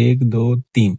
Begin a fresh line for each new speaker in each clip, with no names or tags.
1 2 3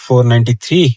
493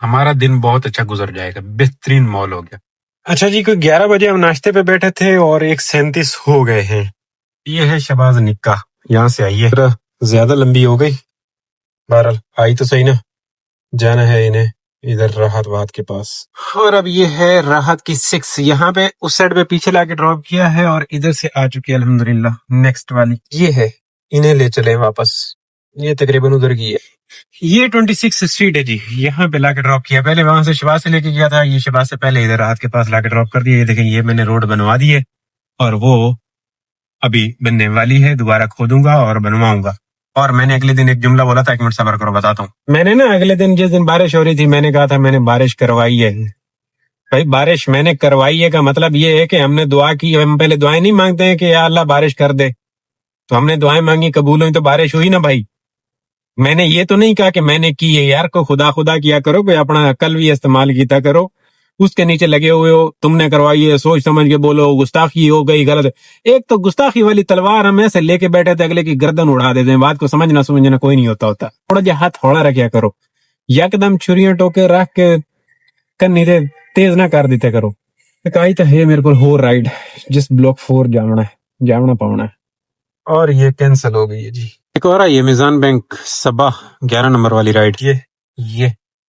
ہمارا دن بہت اچھا گزر جائے گا، بہترین مال ہو گیا۔ اچھا جی، کوئی 11 بجے ہم ناشتے پہ بیٹھے تھے اور 1:37 ہو گئے ہیں۔ یہ ہے شہباز نکاح، یہاں سے آئیے، زیادہ لمبی ہو گئی، بہرحال آئی تو صحیح نا۔ جانا ہے انہیں ادھر راحت باد کے پاس، اور اب یہ ہے راحت کی 6، یہاں پہ اس سائڈ پہ پیچھے لا کے ڈراپ کیا ہے اور ادھر سے آ چکی ہے الحمدللہ نیکسٹ والی۔ یہ ہے، انہیں لے چلے واپس، یہ تقریباً ادھر کی ہے۔ یہ 26 اسٹریٹ ہے جی، یہاں پہ لا کے ڈراپ کیا، پہلے وہاں سے شہباز سے لے کے گیا تھا، یہ شہباز سے پہلے ادھر راحت کے پاس لا کے ڈراپ کر دیا۔ یہ دیکھیں، یہ میں نے روڈ بنوا دی ہے اور وہ ابھی بننے والی ہے، دوبارہ کھودوں گا اور بنواؤں گا۔ اور میں نے اگلے دن ایک جملہ بولا تھا، ایک منٹ صبر کرو بتاتا ہوں۔ میں نے نا اگلے دن جس دن بارش ہو رہی تھی، میں نے کہا تھا میں نے بارش کروائی ہے۔ بھائی بارش میں نے کروائی ہے کا مطلب یہ ہے کہ ہم نے دعا کی، ہم پہلے دعائیں نہیں مانگتے ہیں کہ یا اللہ بارش کر دے، تو ہم نے دعائیں مانگی، قبول ہوئی تو بارش ہوئی نا بھائی۔ میں نے یہ تو نہیں کہا کہ میں نے کی ہے، یار کو خدا خدا کیا کرو، کوئی اپنا عقل بھی استعمال کیتا کرو، اس کے نیچے لگے ہوئے ہو، تم نے کروائی ہے، سوچ سمجھ کے بولو، گستاخی ہو گئی، غلط۔ ایک تو گستاخی والی تلوار ہم ایسے لے کے بیٹھے تھے، اگلے کی گردن اڑا دیتے ہیں، بات کو سمجھنا کوئی نہیں ہوتا، تھوڑا جا ہاتھ تھوڑا رکھیا کرو، یکدم چھریاں ٹوکے رکھ کے کنی تے تیز نہ کر دیتے کرو۔ ایک آئی تو ہے میرے کو ہو رائڈ، جس بلاک 4 جامنا پاؤنا ہے، اور یہ کینسل ہو گئی ہے جی۔ ایک اور آئی ہے میزان بینک صبح 11 نمبر والی رائڈ،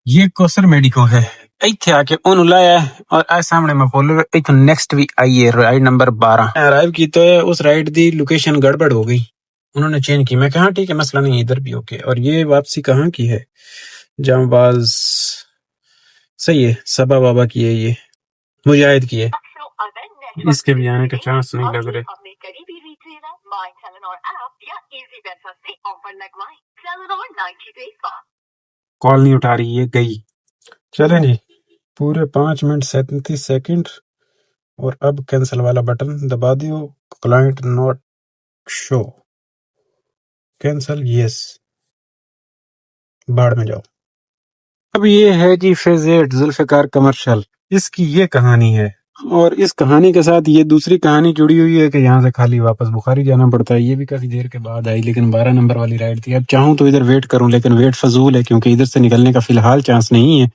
یہ کوسر میڈیکو ہے، ایتھے آ کے اون لایا ہے، اور آج سامنے میں بولو ایتھے نیکسٹ بھی آئی ہے رائڈ نمبر 12 ارائیو کی، تو اس رائڈ دی لوکیشن گڑبڑ ہو گئی، انہوں نے چینج کی۔ میں کہا ٹھیک ہے مسئلہ نہیں، ادھر بھی اوکے۔ اور یہ واپسی کہاں کی ہے؟ جام باز، صحیح ہے، سبا بابا کی ہے، یہ مجاہد کی ہے، اس کے بھی آنے کا چانس نہیں لگ رہے۔
اپنے قریبی ریٹیلر مائی ٹیلنور ایپ یا ایزی پیسہ سے آفر لگوائیں۔ ٹیلنور 90 days کا
کال نہیں اٹھا رہی، یہ گئی۔ چلیں جی، پورے 5 منٹ 37 سیکنڈ، اور اب کینسل والا بٹن دبا دیو، کلائنٹ ناٹ شو، کینسل، یس، باڑ میں جاؤ۔ اب یہ ہے جی فیز 8 ذوالفقار کمرشل، اس کی یہ کہانی ہے، اور اس کہانی کے ساتھ یہ دوسری کہانی جڑی ہوئی ہے کہ یہاں سے خالی واپس بخاری جانا پڑتا ہے۔ یہ بھی کافی دیر کے بعد آئی، لیکن 12 نمبر والی رائڈ تھی۔ اب چاہوں تو ادھر ویٹ کروں، لیکن ویٹ فضول ہے، کیونکہ ادھر سے نکلنے کا فی الحال چانس نہیں ہے،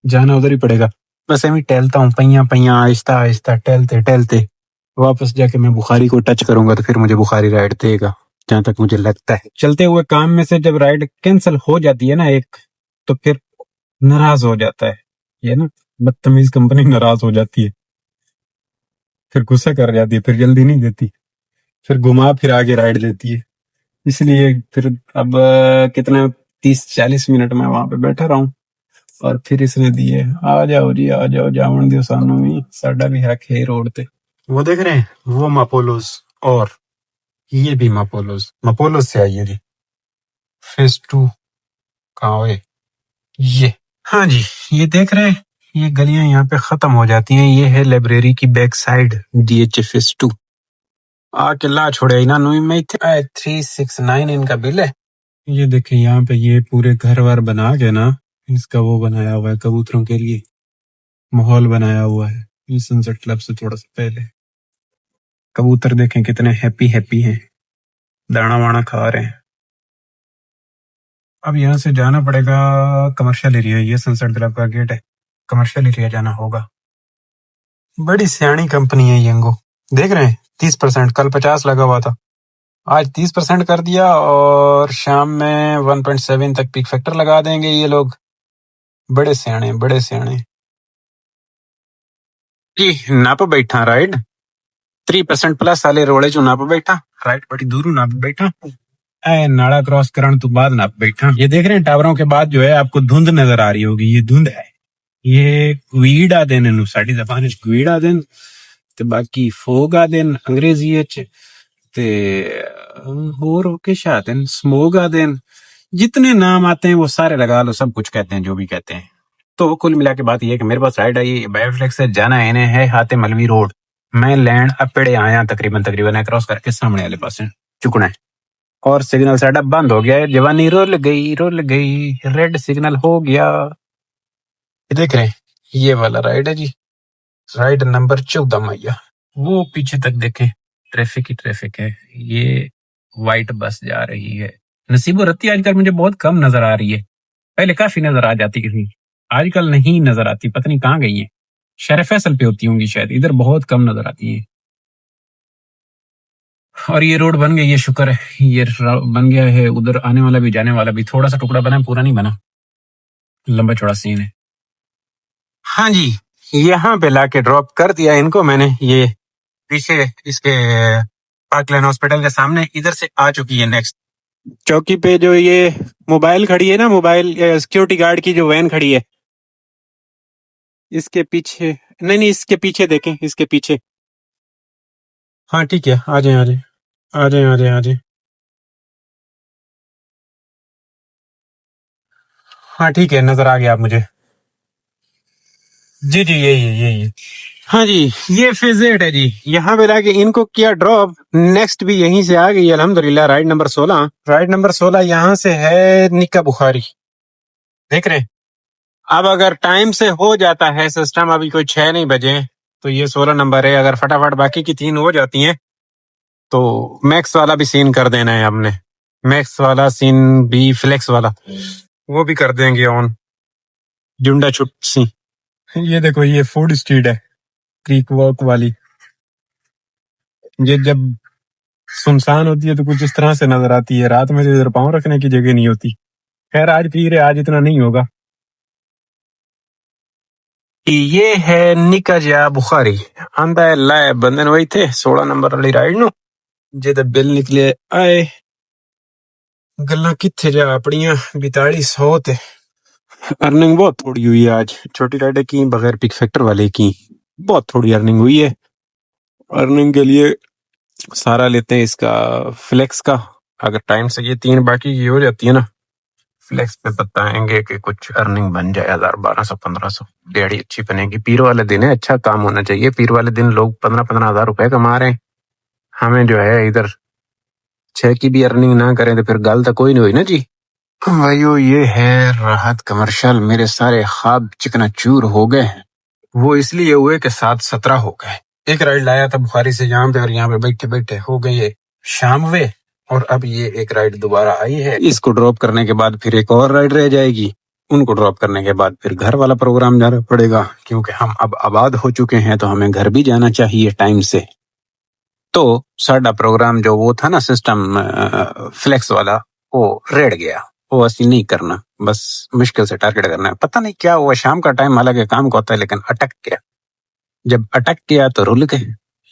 جانا ادھر ہی پڑے گا۔ بس میں ٹہلتا ہوں، پیاں آہستہ آہستہ ٹہلتے واپس جا کے میں بخاری کو ٹچ کروں گا، تو پھر مجھے بخاری رائڈ دے گا، جہاں تک مجھے لگتا ہے۔ چلتے ہوئے کام میں سے جب رائڈ کینسل ہو جاتی ہے نا ایک، تو پھر ناراض ہو جاتا ہے، یہ نا بدتمیز کمپنی ناراض ہو جاتی ہے، پھر غصہ کر جاتی ہے، پھر جلدی نہیں دیتی، پھر گھما پھر آگے رائڈ دیتی ہے۔ اس لیے پھر اب کتنا 30-40 منٹ میں وہاں پہ بیٹھا رہا ہوں، اور پھر اس نے دیے آ جاؤ جی، آ جاؤ، جاون دیو سانو بھی، ساڈا بھی حق ہے روڈ تے۔ وہ دیکھ رہے ہیں وہ ماپولوز، اور یہ بھی ماپولوز سے آئی ہے جی، فیز 2 کہاں ہوئے یہ؟ ہاں جی، یہ دیکھ رہے ہیں، یہ گلیاں یہاں پہ ختم ہو جاتی ہیں، یہ ہے لائبریری کی back side, D H F S 2 آ کے لا چھوڑے نا نوئی میں 369 ان کا بل ہے۔ یہ دیکھیں یہاں پہ یہ پورے گھر وار بنا کے نا، اس کا وہ بنایا ہوا ہے کبوتروں کے لیے، ماحول بنایا ہوا ہے، یہ سن سیٹ کلب سے تھوڑا سا پہلے۔ کبوتر دیکھیں کتنے ہیپی ہیں، دانا وانا کھا رہے ہیں۔ اب یہاں سے جانا پڑے گا کمرشل ایریا، یہ سن سیٹ کلب کا گیٹ ہے، کمرشل ایریا جانا ہوگا۔ بڑی سیانی کمپنی ہے ینگو، دیکھ رہے ہیں 30%، کل 50 لگا ہوا تھا، آج 30% کر دیا، اور شام میں 1.7 تک پیک فیکٹر لگا دیں گے یہ لوگ۔ بڑے سیانے جی۔ ناپ بیٹھا رائڈ 3% پلس والے روڑے جو ناپ بیٹھا رائڈ بڑی دوروں ناپ بیٹھا، اے ناڑا کراس کرن تو بعد ناپ بیٹھا۔ یہ دیکھ رہے ہیں ٹاوروں کے بعد جو ہے آپ کو دھند نظر آ رہی ہوگی، یہ دھند ہے، یہ کویڑا دن انو ساڈی زبان وچ کویڑا دن، تے باقی فوگا دن انگریزی وچ، تے ہور کے شاطن سموگا دن، جتنے نام آتے ہیں وہ سارے لگا لو، سب کچھ کہتے ہیں جو بھی کہتے ہیں۔ تو کل ملا کے بات یہ ہے کہ میرے پاس رائڈ آئی بایو فلیکس سے، جانا ہے ہاتھ ملوی روڈ، میں لینڈ اپڑے آیا تقریباً کراس کر کے سامنے والے پاس چکنا ہے، اور سگنل سیٹ بند ہو گیا ہے، جوانی رول گئی، ریڈ سگنل ہو گیا۔ یہ دیکھ رہے ہیں یہ والا رائڈ ہے جی، رائڈ نمبر 14 میا، وہ پیچھے تک دیکھیں ٹریفک ہی ٹریفک ہے، یہ وائٹ بس جا رہی ہے۔ نصیب و رتی آج کل مجھے بہت کم نظر آ رہی ہے، پہلے کافی نظر آ جاتی تھی، آج کل نہیں نظر آتی، پتہ نہیں کہاں گئی ہیں. شہر فیصل پہ ہوتی ہوں گی شاید، ادھر بہت کم نظر آتی ہیں. اور یہ روڈ بن گئی ہے، شکر ہے. یہ بن گیا ہے، ادھر آنے والا بھی جانے والا بھی. تھوڑا سا ٹکڑا بنا، پورا نہیں بنا، لمبا چوڑا سین ہے. ہاں جی، یہاں پہ لا کے ڈراپ کر دیا ان کو میں نے. یہ پیچھے اس کے پارک لین ہاسپٹل کے سامنے ادھر سے آ چکی ہے. نیکسٹ چوکی پہ جو یہ موبائل کھڑی ہے نا، موبائل سیکورٹی گارڈ کی جو وین کھڑی ہے، اس کے پیچھے نہیں، اس کے پیچھے دیکھیں، اس کے پیچھے. ہاں ٹھیک ہے، آ جائیں آ جائیں آ جائیں آ جائیں آ جائیں. ہاں ٹھیک ہے، نظر آ گیا آپ مجھے. جی جی یہی ہے. ہاں جی، یہ فیزیٹ ہے جی. یہاں پہ لا کے ان کو کیا ڈراپ. نیکسٹ بھی یہیں سے آ گئی الحمدللہ. رائڈ نمبر 16، رائڈ نمبر 16 یہاں سے ہے نکا بخاری. دیکھ رہے ہیں؟ اب اگر ٹائم سے ہو جاتا ہے سسٹم، ابھی کوئی 6 نہیں بجے، تو یہ 16 نمبر ہے. اگر فٹافٹ باقی کی 3 ہو جاتی ہیں تو میکس والا بھی سین کر دینا ہے ہم نے. میکس والا سین بھی، فلیکس والا وہ بھی کر دیں گے آن. جنڈا چھٹ سی. یہ دیکھو، یہ فوڈ اسٹریٹ ہے کریک واک والی. یہ جب سنسان ہوتی ہے تو کچھ اس طرح سے نظر آتی ہے. رات میں ادھر پاؤں رکھنے کی جگہ نہیں ہوتی. خیر آج پی رہے، آج اتنا نہیں ہوگا. یہ ہے نکا جا بخاری. آندا ہے لائے بندن وہی تھے 16 نمبر والی رائڈ نو. جے تے بل نکلے آئے گلاں کتھے جا اپنیاں 4200 تے. ارننگ بہت تھوڑی ہوئی ہے آج. چھوٹی رائڈیں کی بغیر پک فیکٹر والے کی، بہت تھوڑی ارننگ ہوئی ہے. ارننگ کے لیے سارا لیتے ہیں اس کا فلیکس کا. اگر ٹائم سے یہ 3 باقی کی ہو جاتی ہے نا، فلیکس پہ بتائیں گے کہ کچھ ارننگ بن جائے 1000 1200 1500. دیہڑی اچھی بنے گی. پیر والے دن ہے، اچھا کام ہونا چاہیے. پیر والے دن لوگ 15 ہزار روپے کما رہے ہیں. ہمیں جو ہے ادھر 6 کی بھی ارننگ نہ کریں تو پھر گل تو کوئی نہیں ہوئی نا جی. بھائیو یہ ہے راحت کمرشل. میرے سارے خواب چکنا چور ہو گئے. وہ اس لیے ہوئے کہ 7:17 ہو گئے. ایک رائڈ لایا تھا بخاری سے یہاں پہ، اور یہاں پہ بیٹھے بیٹھے ہو گئی ہے شام وے. اور اب یہ ایک رائڈ دوبارہ آئی ہے. اس کو ڈراپ کرنے کے بعد پھر ایک اور رائڈ رہ جائے گی. ان کو ڈراپ کرنے کے بعد پھر گھر والا پروگرام جانا پڑے گا، کیونکہ ہم اب آباد ہو چکے ہیں تو ہمیں گھر بھی جانا چاہیے ٹائم سے. تو ساڈا پروگرام جو وہ تھا نا سسٹم فلیکس والا، وہ ریڑ گیا. وہ اسی نہیں کرنا، بس مشکل سے ٹارگیٹ کرنا ہے. پتہ نہیں کیا ہوا، شام کا ٹائم حالانکہ کام کا ہوتا ہے لیکن اٹک گیا. جب اٹک گیا تو رول گئے.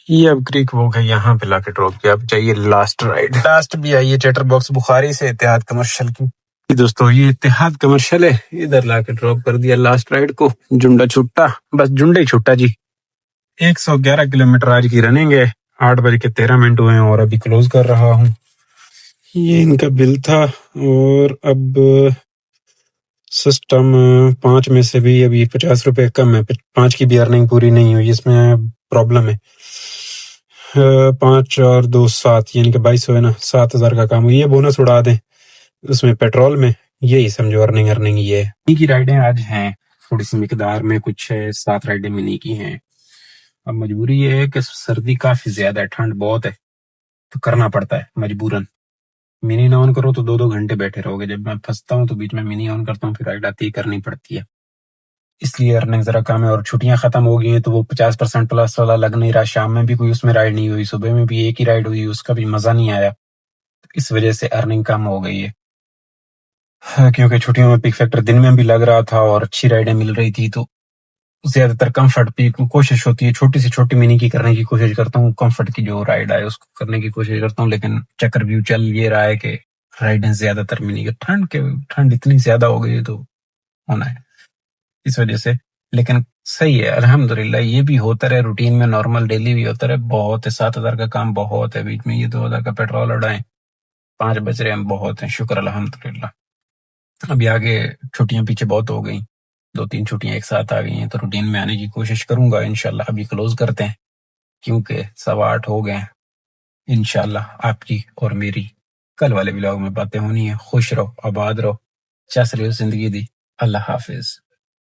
یہ اب کریک وہ گئے، یہاں پہ لا کے ڈراپ کیا. اب چاہیے لاسٹ رائڈ. لاسٹ بھی آئی ہے چیٹر باکس بخاری سے اتحاد کمرشل کی. دوستو یہ اتحاد کمرشل ہے، ادھر لا کے ڈراپ کر دیا لاسٹ رائڈ کو. جنڈا چھٹا، بس جنڈا ہی چھٹا جی. 111 کلومیٹر آج کی رننگ ہے. 8:13 ہوئے ہیں اور ابھی کلوز کر رہا ہوں. یہ ان کا بل تھا. اور اب سسٹم 5 میں سے بھی ابھی 50 روپے کم ہے. 5 کی بھی ارننگ پوری نہیں ہوئی، اس میں پرابلم ہے. 5 اور 2 7، یعنی کہ 2200 ہے نا. 7000 کا کام. یہ بونس اڑا دیں اس میں پیٹرول میں. یہی سمجھو ارننگ یہ ہے. کی رائڈیں آج ہیں تھوڑی سی مقدار میں، کچھ 7 رائڈیں منی کی ہیں. اب مجبوری یہ ہے کہ سردی کافی زیادہ ہے، ٹھنڈ بہت ہے، تو کرنا پڑتا ہے مجبوراً. منی نہ آن کرو تو 2 گھنٹے بیٹھے رہو گے. جب میں پھنستا ہوں تو بیچ میں منی آن کرتا ہوں، پھر رائڈ آتی کرنی پڑتی ہے. اس لیے ارننگ ذرا کم ہے. اور چھٹیاں ختم ہو گئی ہیں تو وہ 50% پلس والا لگ نہیں رہا. شام میں بھی کوئی اس میں رائڈ نہیں ہوئی، صبح میں بھی ایک ہی رائڈ ہوئی، اس کا بھی مزہ نہیں آیا. اس وجہ سے ارننگ کم ہو گئی ہے. کیونکہ چھٹیوں میں پک فیکٹر دن میں بھی لگ رہا تھا اور اچھی رائڈیں مل رہی تھی، تو زیادہ تر کمفرٹ پہ کوشش ہوتی ہے. چھوٹی سے چھوٹی منی کی کرنے کی کوشش کرتا ہوں. کمفرٹ کی جو رائڈ آئے اس کو کرنے کی کوشش کرتا ہوں. لیکن چکر ویو چل یہ رہا ہے کہ رائڈیں زیادہ تر منی کی. ٹھنڈ اتنی زیادہ ہو گئی ہے تو ہونا ہے اس وجہ سے. لیکن صحیح ہے الحمدللہ. یہ بھی ہوتا رہے روٹین میں، نارمل ڈیلی بھی ہوتا رہے. بہت ہے، 7000 کا کام بہت ہے. بیچ میں یہ 2000 کا پیٹرول اڑائیں، 5 بج رہے ہیں، بہت ہیں. شکر الحمدللہ. ابھی آگے چھٹیاں پیچھے بہت ہو گئیں، 2-3 چھٹیاں ایک ساتھ آ گئی ہیں، تو روٹین میں آنے کی کوشش کروں گا انشاءاللہ. ابھی کلوز کرتے ہیں کیونکہ 8:15 ہو گئے ہیں. انشاءاللہ آپ کی اور میری کل والے ولاگ میں باتیں ہونی ہیں. خوش رہو، آباد رہو، چس رہو زندگی دی. اللہ حافظ.